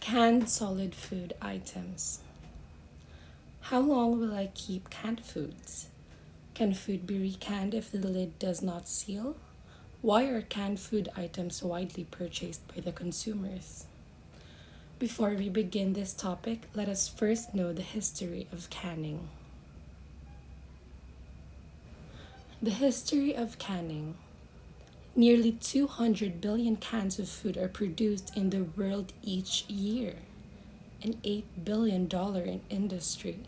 Canned solid food items. How long will I keep canned foods? Can food be recanned if the lid does not seal? Why are canned food items widely purchased by the consumers? Before we begin this topic, let us first know the history of canning. The history of canning. Nearly 200 billion cans of food are produced in the world each year, an $8 billion in industry,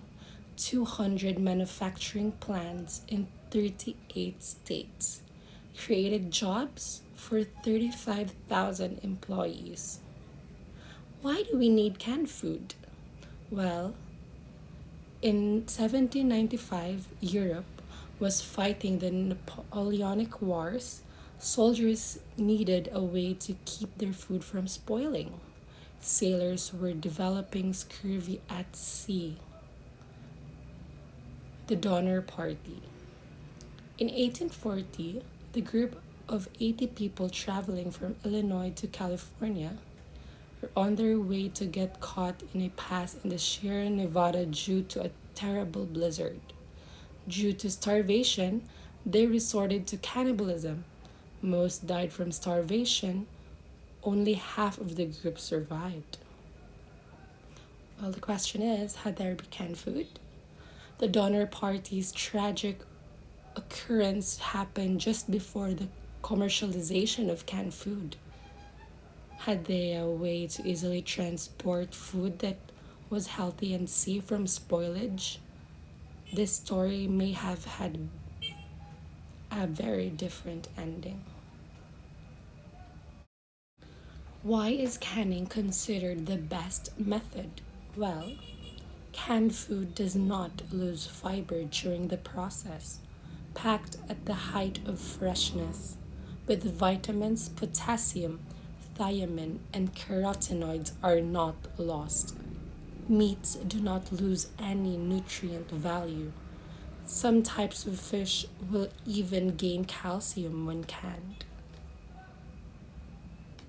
200 manufacturing plants in 38 states, created jobs for 35,000 employees. Why do we need canned food? Well, in 1795, Europe was fighting the Napoleonic Wars. Soldiers needed a way to keep their food from spoiling. Sailors were developing scurvy at sea. The Donner Party. In 1840, the group of 80 people traveling from Illinois to California were on their way to get caught in a pass in the Sierra Nevada due to a terrible blizzard. Due to starvation, they resorted to cannibalism. Most died from starvation. Only half of the group survived. Well, the question is, had there been canned food? The Donner Party's tragic occurrence happened just before the commercialization of canned food. Had they a way to easily transport food that was healthy and safe from spoilage? This story may have had a very different ending. Why is canning considered the best method? Well, canned food does not lose fiber during the process, packed at the height of freshness, with vitamins, potassium, thiamine, and carotenoids are not lost. Meats do not lose any nutrient value. Some types of fish will even gain calcium when canned.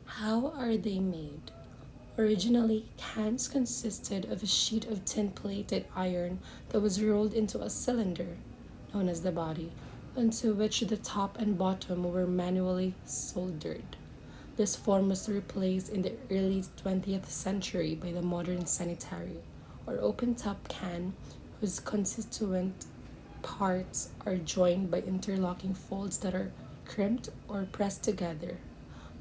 How are they made? Originally, cans consisted of a sheet of tin plated iron that was rolled into a cylinder, known as the body, onto which the top and bottom were manually soldered. This form was replaced in the early 20th century by the modern sanitary, or open top can, whose constituent parts are joined by interlocking folds that are crimped or pressed together.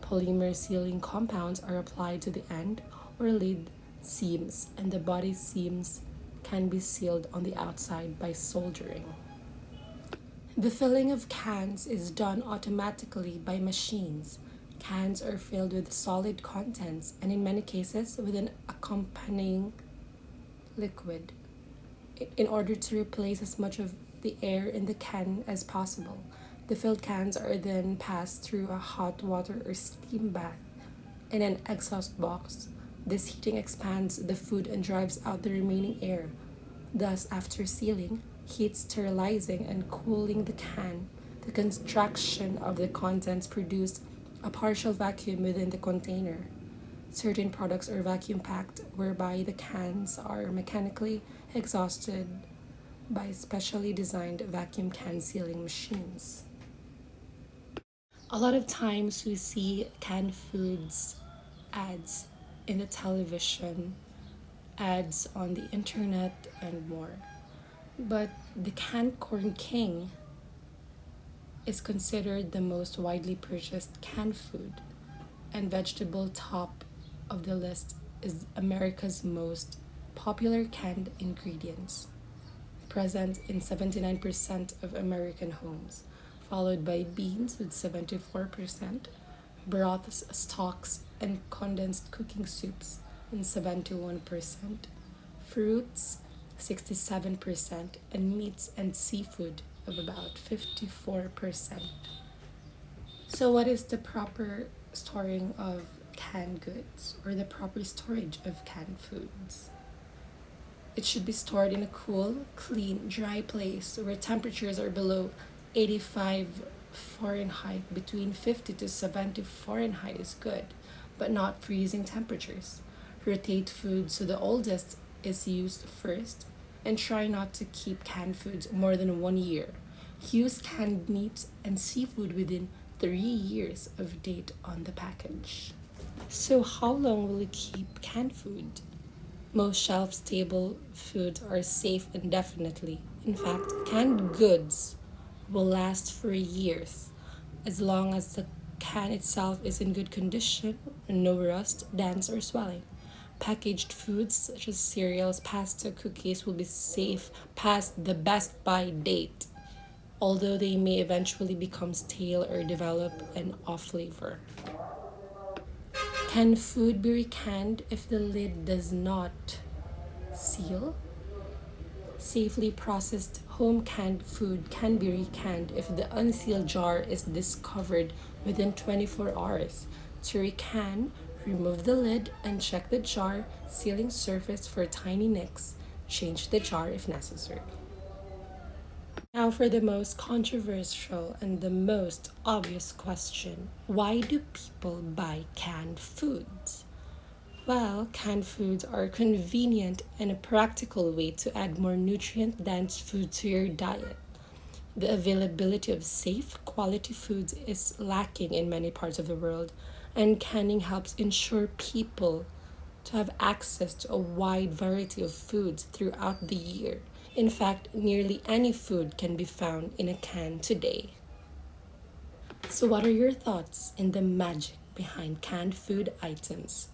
Polymer sealing compounds are applied to the end or lid seams, and the body seams can be sealed on the outside by soldering. The filling of cans is done automatically by machines. Cans are filled with solid contents and, in many cases, with an accompanying liquid in order to replace as much of the air in the can as possible. The filled cans are then passed through a hot water or steam bath in an exhaust box. This heating expands the food and drives out the remaining air. Thus, after sealing, heat sterilizing and cooling the can, the contraction of the contents produced a partial vacuum within the container. Certain products are vacuum packed, whereby the cans are mechanically exhausted by specially designed vacuum can sealing machines. A lot of times we see canned foods ads in the television, ads on the internet, and more. But the canned corn king is considered the most widely purchased canned food, and vegetable top of the list is America's most popular canned ingredients, present in 79% of American homes, followed by beans with 74%, broths, stocks, and condensed cooking soups in 71%, fruits 67%, and meats and seafood of about 54%. So, what is the proper storing of canned goods or the proper storage of canned foods? It should be stored in a cool, clean, dry place where temperatures are below 85 Fahrenheit. Between 50 to 70 Fahrenheit is good, but not freezing temperatures. Rotate food so the oldest is used first, and try not to keep canned foods more than 1 year. Use canned meat and seafood within 3 years of date on the package. So, how long will you keep canned food? Most shelf stable foods are safe indefinitely. In fact, canned goods will last for years as long as the can itself is in good condition, no rust, dents, or swelling. Packaged foods such as cereals, pasta, cookies will be safe past the best by date, although they may eventually become stale or develop an off flavor. Can food be recanned if the lid does not seal? Safely processed home canned food can be recanned if the unsealed jar is discovered within 24 hours. To recan, remove the lid and check the jar sealing surface for tiny nicks. Change the jar if necessary. Now, for the most controversial and the most obvious question: why do people buy canned foods? Well, canned foods are convenient and a practical way to add more nutrient dense food to your diet. The availability of safe, quality foods is lacking in many parts of the world, and canning helps ensure people to have access to a wide variety of foods throughout the year. In fact, nearly any food can be found in a can today. So, what are your thoughts in the magic behind canned food items?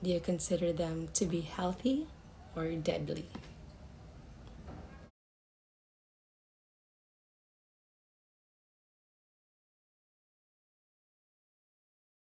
Do you consider them to be healthy or deadly?